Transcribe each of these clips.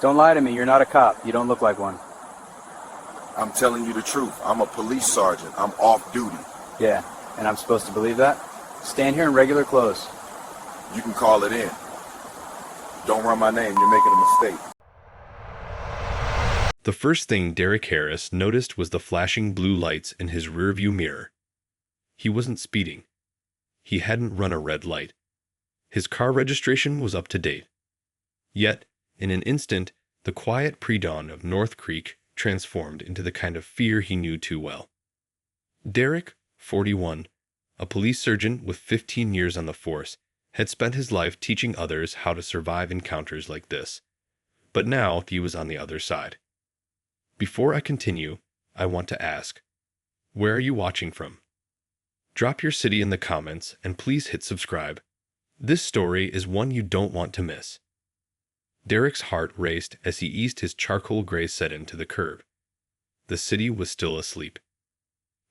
Don't lie to me. You're not a cop. You don't look like one. I'm telling you the truth. I'm a police sergeant. I'm off duty. Yeah, and I'm supposed to believe that? Stand here in regular clothes. You can call it in. Don't run my name. You're making a mistake. The first thing Derek Harris noticed was the flashing blue lights in his rearview mirror. He wasn't speeding. He hadn't run a red light. His car registration was up to date. Yet, in an instant, the quiet pre-dawn of North Creek transformed into the kind of fear he knew too well. Derek, 41, a police surgeon with 15 years on the force, had spent his life teaching others how to survive encounters like this. But now he was on the other side. Before I continue, I want to ask, where are you watching from? Drop your city in the comments and please hit subscribe. This story is one you don't want to miss. Derek's heart raced as he eased his charcoal gray sedan to the curb. The city was still asleep.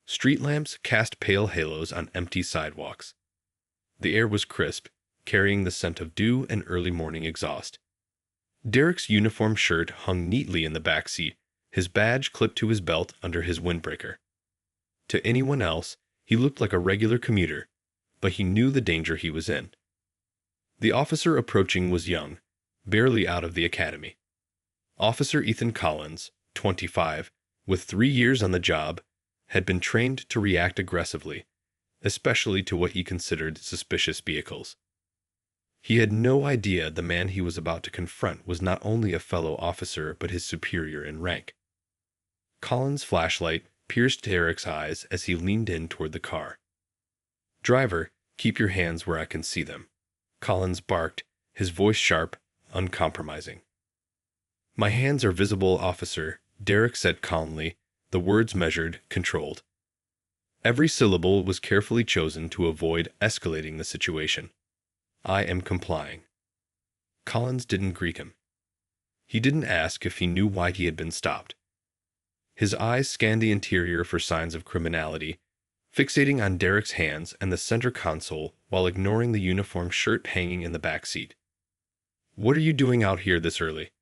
Street lamps cast pale halos on empty sidewalks. The air was crisp, carrying the scent of dew and early morning exhaust. Derek's uniform shirt hung neatly in the back seat, his badge clipped to his belt under his windbreaker. To anyone else, he looked like a regular commuter, but he knew the danger he was in. The officer approaching was young, barely out of the academy. Officer Ethan Collins, 25, with 3 years on the job, had been trained to react aggressively, especially to what he considered suspicious vehicles. He had no idea the man he was about to confront was not only a fellow officer but his superior in rank. Collins' flashlight pierced Derek's eyes as he leaned in toward the car. "Driver, keep your hands where I can see them," Collins barked, his voice sharp, uncompromising. "My hands are visible, officer," Derek said calmly, the words measured, controlled. Every syllable was carefully chosen to avoid escalating the situation. "I am complying." Collins didn't greet him. He didn't ask if he knew why he had been stopped. His eyes scanned the interior for signs of criminality, fixating on Derek's hands and the center console while ignoring the uniform shirt hanging in the back seat. "What are you doing out here this early?"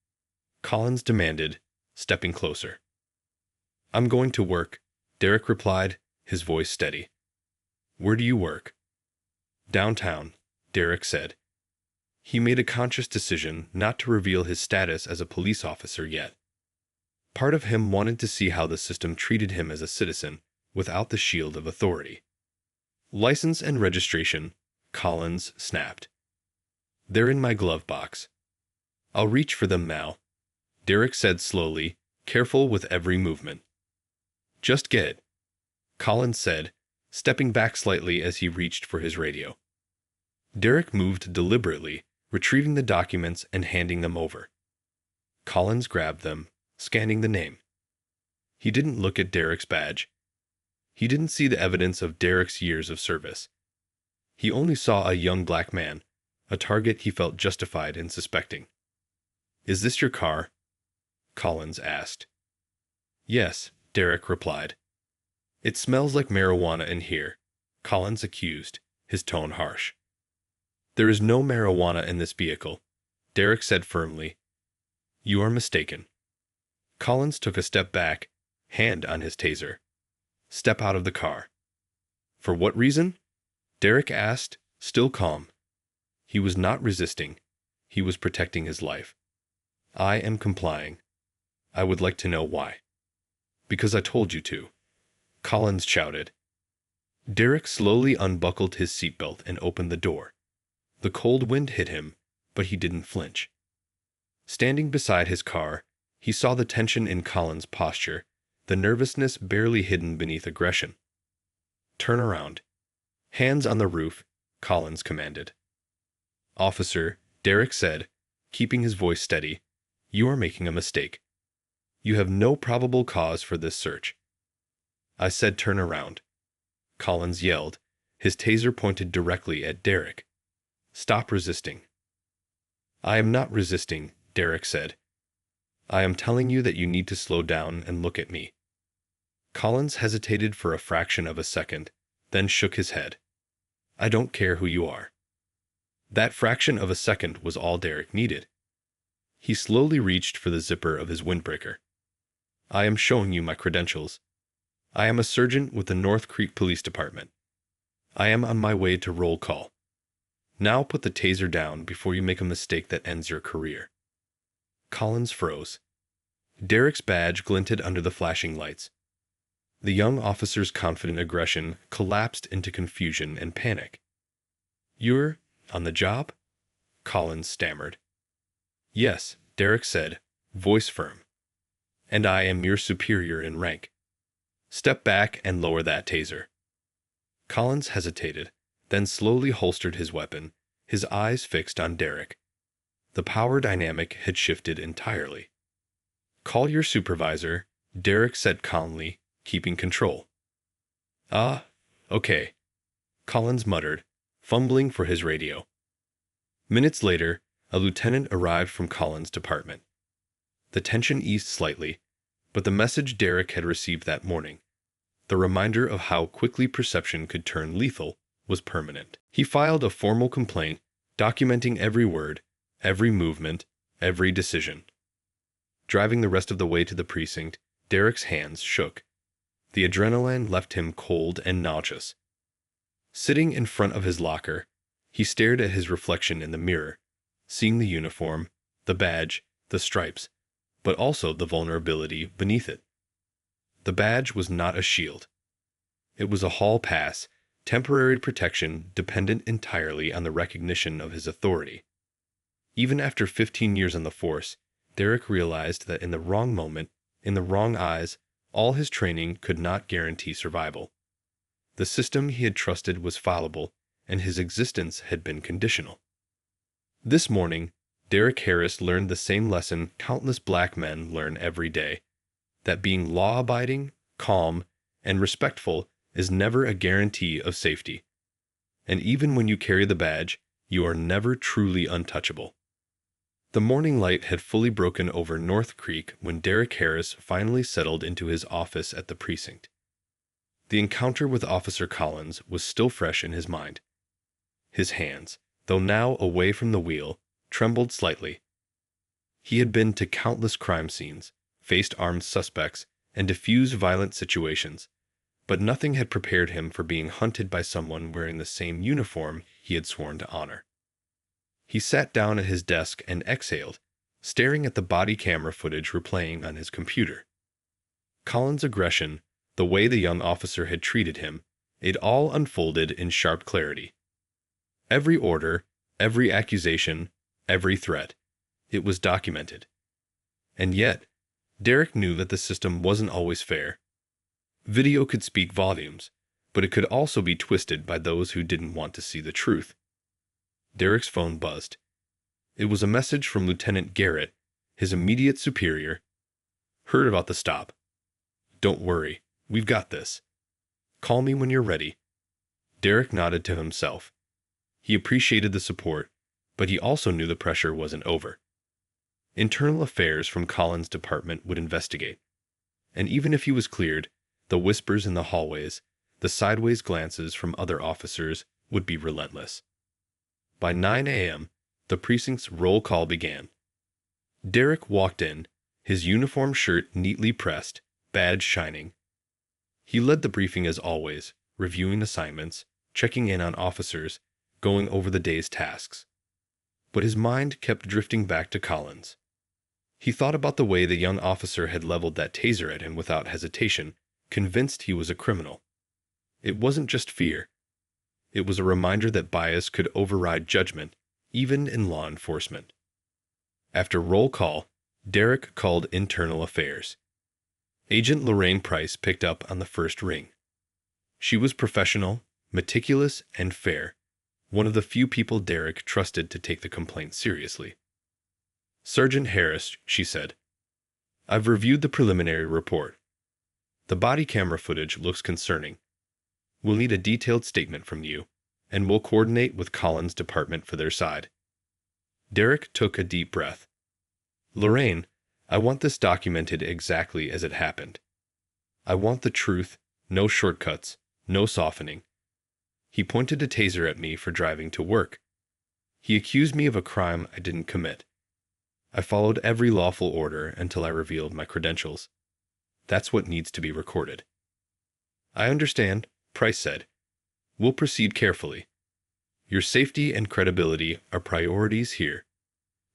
Collins demanded, stepping closer. "I'm going to work," Derek replied, his voice steady. "Where do you work?" "Downtown," Derek said. He made a conscious decision not to reveal his status as a police officer yet. Part of him wanted to see how the system treated him as a citizen, without the shield of authority. "License and registration," Collins snapped. "They're in my glove box." "I'll reach for them now," Derek said slowly, careful with every movement. "Just get it," Collins said, stepping back slightly as he reached for his radio. Derek moved deliberately, retrieving the documents and handing them over. Collins grabbed them, scanning the name. He didn't look at Derek's badge. He didn't see the evidence of Derek's years of service. He only saw a young black man, a target he felt justified in suspecting. "Is this your car?" Collins asked. "Yes," Derek replied. "It smells like marijuana in here," Collins accused, his tone harsh. "There is no marijuana in this vehicle," Derek said firmly. "You are mistaken." Collins took a step back, hand on his taser. "Step out of the car." "For what reason?" Derek asked, still calm. He was not resisting. He was protecting his life. "I am complying. I would like to know why." "Because I told you to," Collins shouted. Derek slowly unbuckled his seatbelt and opened the door. The cold wind hit him, but he didn't flinch. Standing beside his car, he saw the tension in Collins' posture, the nervousness barely hidden beneath aggression. "Turn around." "Hands on the roof," Collins commanded. "Officer," Derek said, keeping his voice steady, "you are making a mistake. You have no probable cause for this search." "I said turn around," Collins yelled, his taser pointed directly at Derek. "Stop resisting." "I am not resisting," Derek said. "I am telling you that you need to slow down and look at me." Collins hesitated for a fraction of a second, then shook his head. "I don't care who you are." That fraction of a second was all Derek needed. He slowly reached for the zipper of his windbreaker. I am showing you my credentials. I am a sergeant with the North Creek Police Department. I am on my way to roll call. Now put the taser down before you make a mistake that ends your career. Collins froze. Derek's badge glinted under the flashing lights. The young officer's confident aggression collapsed into confusion and panic. You're on the job? Collins stammered. Yes, Derek said, voice firm. And I am your superior in rank. Step back and lower that taser. Collins hesitated, then slowly holstered his weapon, his eyes fixed on Derek. The power dynamic had shifted entirely. Call your supervisor, Derek said calmly, keeping control. Okay, Collins muttered, fumbling for his radio. Minutes later, a lieutenant arrived from Collins' department. The tension eased slightly, but the message Derek had received that morning, the reminder of how quickly perception could turn lethal, was permanent. He filed a formal complaint, documenting every word, every movement, every decision. Driving the rest of the way to the precinct, Derek's hands shook. The adrenaline left him cold and nauseous. Sitting in front of his locker, he stared at his reflection in the mirror, seeing the uniform, the badge, the stripes, but also the vulnerability beneath it. The badge was not a shield. It was a hall pass, temporary protection dependent entirely on the recognition of his authority. Even after 15 years on the force, Derek realized that in the wrong moment, in the wrong eyes, all his training could not guarantee survival. The system he had trusted was fallible, and his existence had been conditional. This morning, Derek Harris learned the same lesson countless black men learn every day, that being law-abiding, calm, and respectful is never a guarantee of safety. And even when you carry the badge, you are never truly untouchable. The morning light had fully broken over North Creek when Derek Harris finally settled into his office at the precinct. The encounter with Officer Collins was still fresh in his mind. His hands, though now away from the wheel, trembled slightly. He had been to countless crime scenes, faced armed suspects, and diffused violent situations, but nothing had prepared him for being hunted by someone wearing the same uniform he had sworn to honor. He sat down at his desk and exhaled, staring at the body camera footage replaying on his computer. Collins' aggression, the way the young officer had treated him, it all unfolded in sharp clarity. Every order, every accusation, every threat, it was documented. And yet, Derek knew that the system wasn't always fair. Video could speak volumes, but it could also be twisted by those who didn't want to see the truth. Derek's phone buzzed. It was a message from Lieutenant Garrett, his immediate superior. Heard about the stop. Don't worry, we've got this. Call me when you're ready. Derek nodded to himself. He appreciated the support, but he also knew the pressure wasn't over. Internal affairs from Collins' department would investigate. And even if he was cleared, the whispers in the hallways, the sideways glances from other officers would be relentless. By 9 a.m., the precinct's roll call began. Derek walked in, his uniform shirt neatly pressed, badge shining. He led the briefing as always, reviewing assignments, checking in on officers, going over the day's tasks. But his mind kept drifting back to Collins. He thought about the way the young officer had leveled that taser at him without hesitation, convinced he was a criminal. It wasn't just fear. It was a reminder that bias could override judgment, even in law enforcement. After roll call, Derek called Internal Affairs. Agent Lorraine Price picked up on the first ring. She was professional, meticulous, and fair, one of the few people Derek trusted to take the complaint seriously. Sergeant Harris, she said, I've reviewed the preliminary report. The body camera footage looks concerning. We'll need a detailed statement from you, and we'll coordinate with Collins' department for their side. Derek took a deep breath. Lorraine, I want this documented exactly as it happened. I want the truth, no shortcuts, no softening. He pointed a taser at me for driving to work. He accused me of a crime I didn't commit. I followed every lawful order until I revealed my credentials. That's what needs to be recorded." "I understand," Price said. "We'll proceed carefully. Your safety and credibility are priorities here.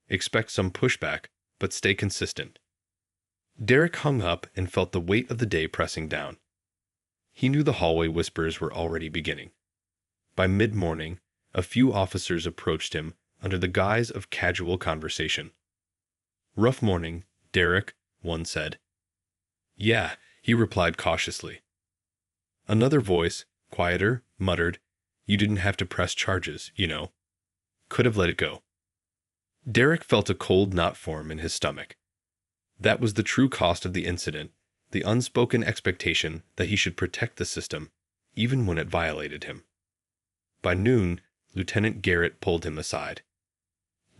Expect some pushback, but stay consistent." Derek hung up and felt the weight of the day pressing down. He knew the hallway whispers were already beginning. By mid-morning, a few officers approached him under the guise of casual conversation. "Rough morning, Derek," one said. "Yeah," he replied cautiously. Another voice, quieter, muttered, "You didn't have to press charges, you know. Could have let it go." Derek felt a cold knot form in his stomach. That was the true cost of the incident, the unspoken expectation that he should protect the system, even when it violated him. By noon, Lieutenant Garrett pulled him aside.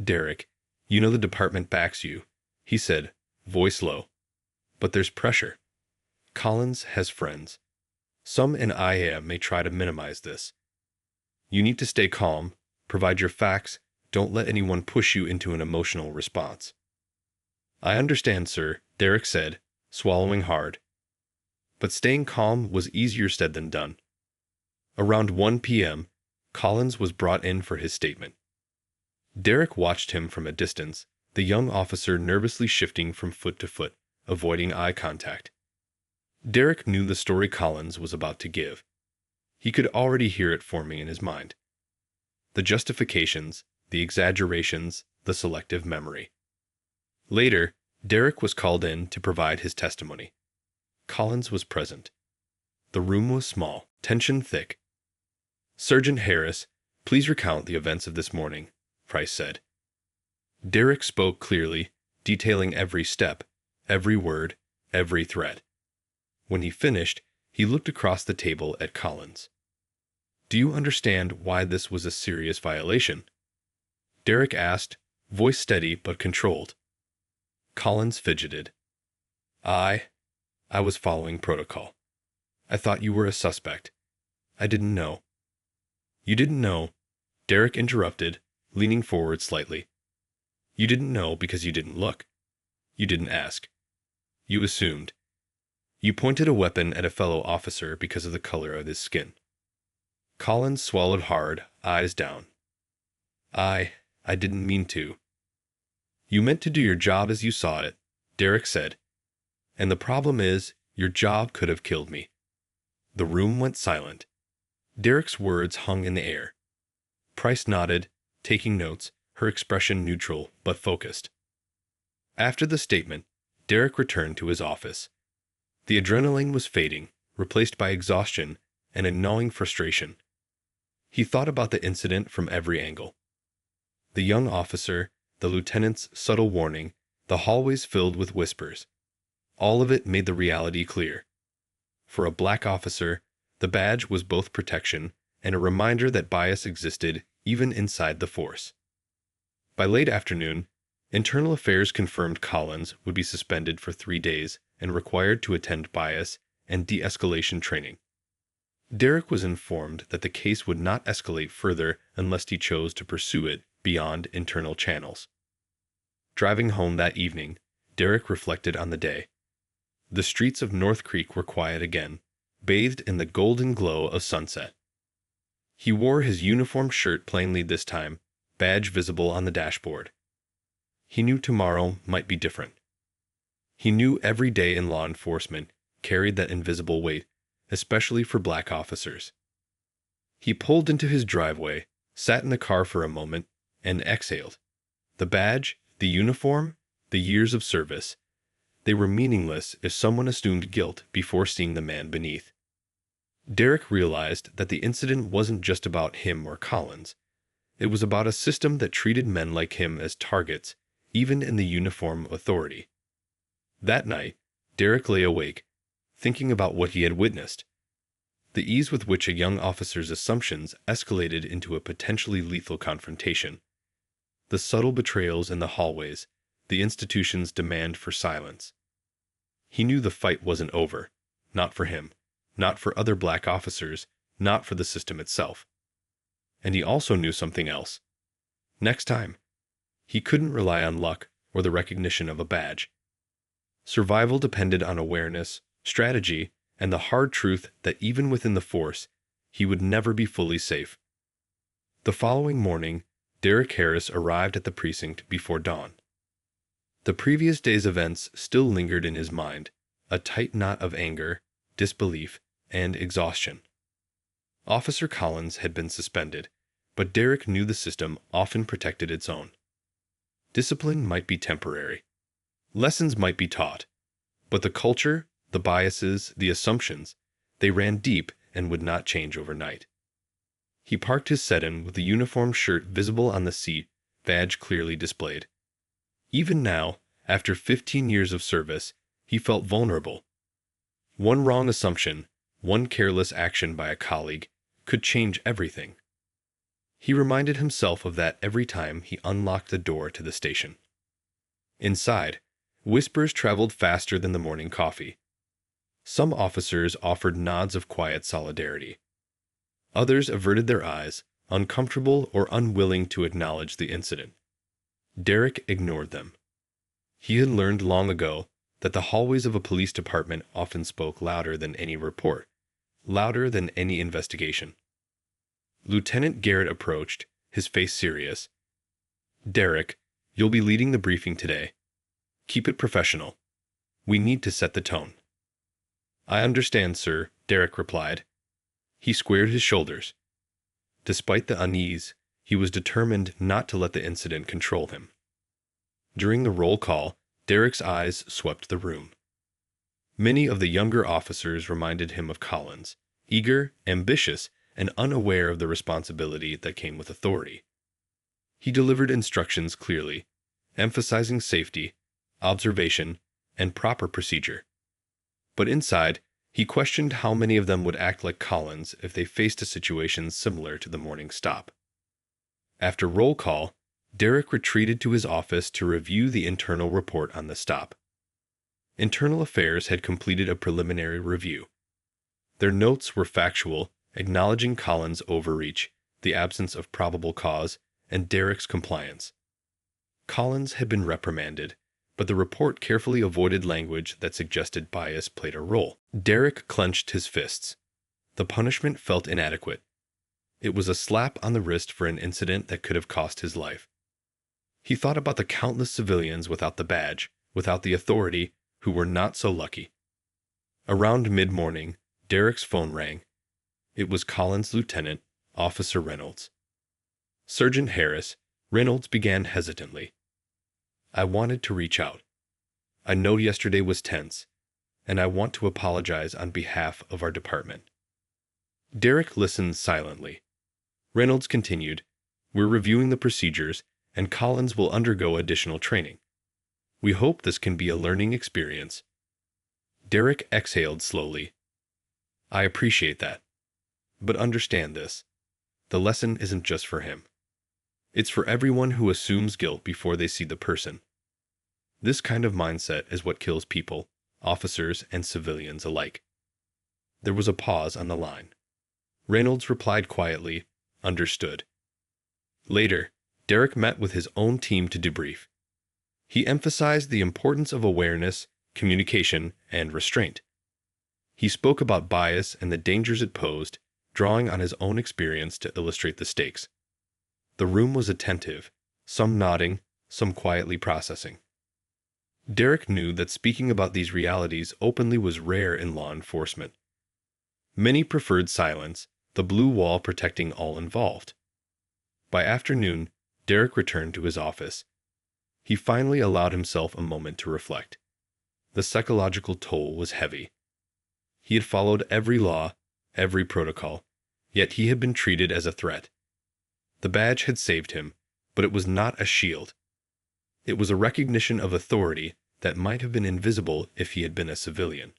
"Derek, you know the department backs you," he said, voice low. "But there's pressure. Collins has friends. Some in IA may try to minimize this. You need to stay calm, provide your facts, don't let anyone push you into an emotional response." "I understand, sir," Derek said, swallowing hard. But staying calm was easier said than done. Around 1 p.m., Collins was brought in for his statement. Derek watched him from a distance, the young officer nervously shifting from foot to foot, avoiding eye contact. Derek knew the story Collins was about to give. He could already hear it forming in his mind. The justifications, the exaggerations, the selective memory. Later, Derek was called in to provide his testimony. Collins was present. The room was small, tension thick. "Sergeant Harris, please recount the events of this morning," Price said. Derek spoke clearly, detailing every step, every word, every threat. When he finished, he looked across the table at Collins. "Do you understand why this was a serious violation?" Derek asked, voice steady but controlled. Collins fidgeted. I was following protocol. I thought you were a suspect. I didn't know." "You didn't know," Derek interrupted, leaning forward slightly. "You didn't know because you didn't look. You didn't ask. You assumed. You pointed a weapon at a fellow officer because of the color of his skin." Collins swallowed hard, eyes down. I didn't mean to." "You meant to do your job as you saw it," Derek said. "And the problem is, your job could have killed me." The room went silent. Derek's words hung in the air. Price nodded, taking notes, her expression neutral but focused. After the statement, Derek returned to his office. The adrenaline was fading, replaced by exhaustion and a gnawing frustration. He thought about the incident from every angle. The young officer, the lieutenant's subtle warning, the hallways filled with whispers. All of it made the reality clear. For a black officer, the badge was both protection and a reminder that bias existed even inside the force. By late afternoon, Internal Affairs confirmed Collins would be suspended for 3 days and required to attend bias and de-escalation training. Derek was informed that the case would not escalate further unless he chose to pursue it beyond internal channels. Driving home that evening, Derek reflected on the day. The streets of North Creek were quiet again, bathed in the golden glow of sunset. He wore his uniform shirt plainly this time, badge visible on the dashboard. He knew tomorrow might be different. He knew every day in law enforcement carried that invisible weight, especially for black officers. He pulled into his driveway, sat in the car for a moment, and exhaled. The badge, the uniform, the years of service. They were meaningless if someone assumed guilt before seeing the man beneath. Derek realized that the incident wasn't just about him or Collins. It was about a system that treated men like him as targets, even in the uniform of authority. That night, Derek lay awake, thinking about what he had witnessed. The ease with which a young officer's assumptions escalated into a potentially lethal confrontation. The subtle betrayals in the hallways, the institution's demand for silence. He knew the fight wasn't over, not for him, not for other black officers, not for the system itself. And he also knew something else. Next time, he couldn't rely on luck, or the recognition of a badge. Survival depended on awareness, strategy, and the hard truth that even within the force, he would never be fully safe. The following morning, Derek Harris arrived at the precinct before dawn. The previous day's events still lingered in his mind, a tight knot of anger, disbelief, and exhaustion. Officer Collins had been suspended, but Derek knew the system often protected its own. Discipline might be temporary. Lessons might be taught, but the culture, the biases, the assumptions, they ran deep and would not change overnight. He parked his sedan with the uniform shirt visible on the seat, badge clearly displayed. Even now, after 15 years of service, he felt vulnerable. One wrong assumption, one careless action by a colleague, could change everything. He reminded himself of that every time he unlocked the door to the station. Inside, whispers traveled faster than the morning coffee. Some officers offered nods of quiet solidarity. Others averted their eyes, uncomfortable or unwilling to acknowledge the incident. Derek ignored them. He had learned long ago that the hallways of a police department often spoke louder than any report, louder than any investigation. Lieutenant Garrett approached, his face serious. "Derek, you'll be leading the briefing today. Keep it professional. We need to set the tone." "I understand, sir," Derek replied. He squared his shoulders. Despite the unease, he was determined not to let the incident control him. During the roll call, Derek's eyes swept the room. Many of the younger officers reminded him of Collins, eager, ambitious, and unaware of the responsibility that came with authority. He delivered instructions clearly, emphasizing safety, observation, and proper procedure. But inside, he questioned how many of them would act like Collins if they faced a situation similar to the morning stop. After roll call, Derek retreated to his office to review the internal report on the stop. Internal Affairs had completed a preliminary review. Their notes were factual, acknowledging Collins' overreach, the absence of probable cause, and Derek's compliance. Collins had been reprimanded, but the report carefully avoided language that suggested bias played a role. Derek clenched his fists. The punishment felt inadequate. It was a slap on the wrist for an incident that could have cost his life. He thought about the countless civilians without the badge, without the authority, who were not so lucky. Around mid-morning, Derek's phone rang. It was Collins' lieutenant, Officer Reynolds. "Sergeant Harris," Reynolds began hesitantly. "I wanted to reach out. I know yesterday was tense, and I want to apologize on behalf of our department." Derek listened silently. Reynolds continued, "We're reviewing the procedures, and Collins will undergo additional training. We hope this can be a learning experience." Derek exhaled slowly. "I appreciate that. But understand this. The lesson isn't just for him. It's for everyone who assumes guilt before they see the person. This kind of mindset is what kills people, officers and civilians alike." There was a pause on the line. Reynolds replied quietly, "Understood." Later, Derek met with his own team to debrief. He emphasized the importance of awareness, communication, and restraint. He spoke about bias and the dangers it posed, drawing on his own experience to illustrate the stakes. The room was attentive, some nodding, some quietly processing. Derek knew that speaking about these realities openly was rare in law enforcement. Many preferred silence, the blue wall protecting all involved. By afternoon, Derek returned to his office. He finally allowed himself a moment to reflect. The psychological toll was heavy. He had followed every law, every protocol, yet he had been treated as a threat. The badge had saved him, but it was not a shield. It was a recognition of authority that might have been invisible if he had been a civilian.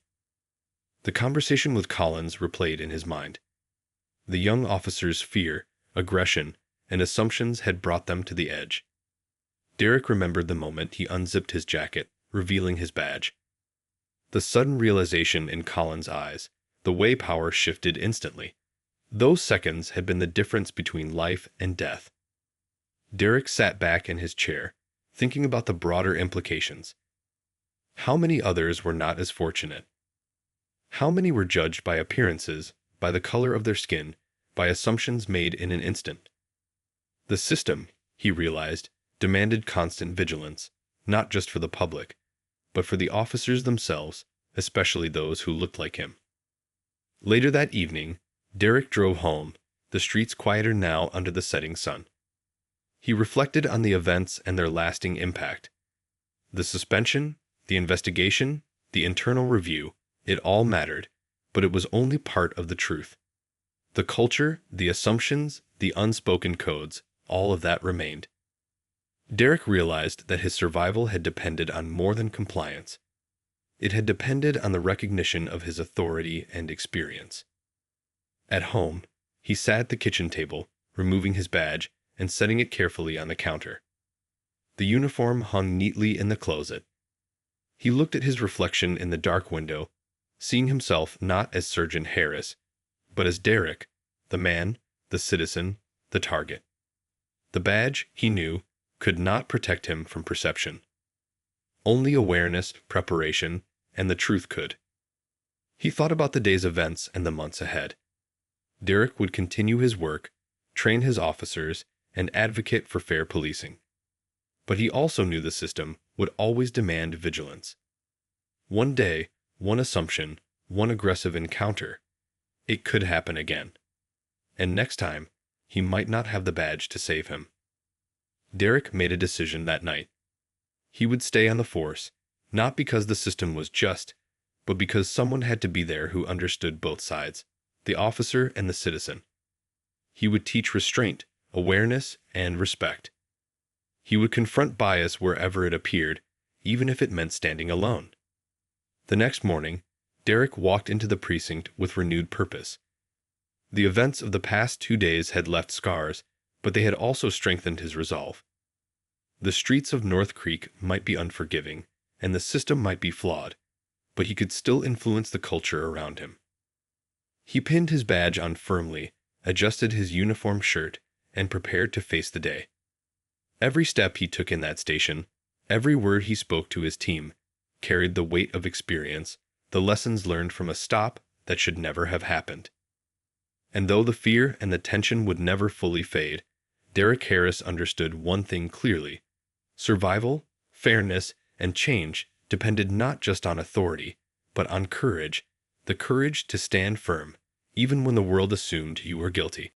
The conversation with Collins replayed in his mind. The young officer's fear, aggression, and assumptions had brought them to the edge. Derek remembered the moment he unzipped his jacket, revealing his badge. The sudden realization in Collins' eyes, the way power shifted instantly. Those seconds had been the difference between life and death. Derek sat back in his chair, thinking about the broader implications. How many others were not as fortunate? How many were judged by appearances, by the color of their skin, by assumptions made in an instant? The system, he realized, demanded constant vigilance, not just for the public, but for the officers themselves, especially those who looked like him. Later that evening, Derek drove home, the streets quieter now under the setting sun. He reflected on the events and their lasting impact. The suspension, the investigation, the internal review, it all mattered, but it was only part of the truth. The culture, the assumptions, the unspoken codes, all of that remained. Derek realized that his survival had depended on more than compliance. It had depended on the recognition of his authority and experience. At home, he sat at the kitchen table, removing his badge and setting it carefully on the counter. The uniform hung neatly in the closet. He looked at his reflection in the dark window, seeing himself not as Sergeant Harris, but as Derek, the man, the citizen, the target. The badge, he knew, could not protect him from perception. Only awareness, preparation, and the truth could. He thought about the day's events and the months ahead. Derek would continue his work, train his officers, and advocate for fair policing. But he also knew the system would always demand vigilance. One day, one assumption, one aggressive encounter, it could happen again. And next time, he might not have the badge to save him. Derek made a decision that night. He would stay on the force, not because the system was just, but because someone had to be there who understood both sides, the officer and the citizen. He would teach restraint, awareness, and respect. He would confront bias wherever it appeared, even if it meant standing alone. The next morning, Derek walked into the precinct with renewed purpose. The events of the past 2 days had left scars, but they had also strengthened his resolve. The streets of North Creek might be unforgiving, and the system might be flawed, but he could still influence the culture around him. He pinned his badge on firmly, adjusted his uniform shirt, and prepared to face the day. Every step he took in that station, every word he spoke to his team, carried the weight of experience, the lessons learned from a stop that should never have happened. And though the fear and the tension would never fully fade, Derek Harris understood one thing clearly. Survival, fairness, and change depended not just on authority, but on courage, the courage to stand firm, even when the world assumed you were guilty.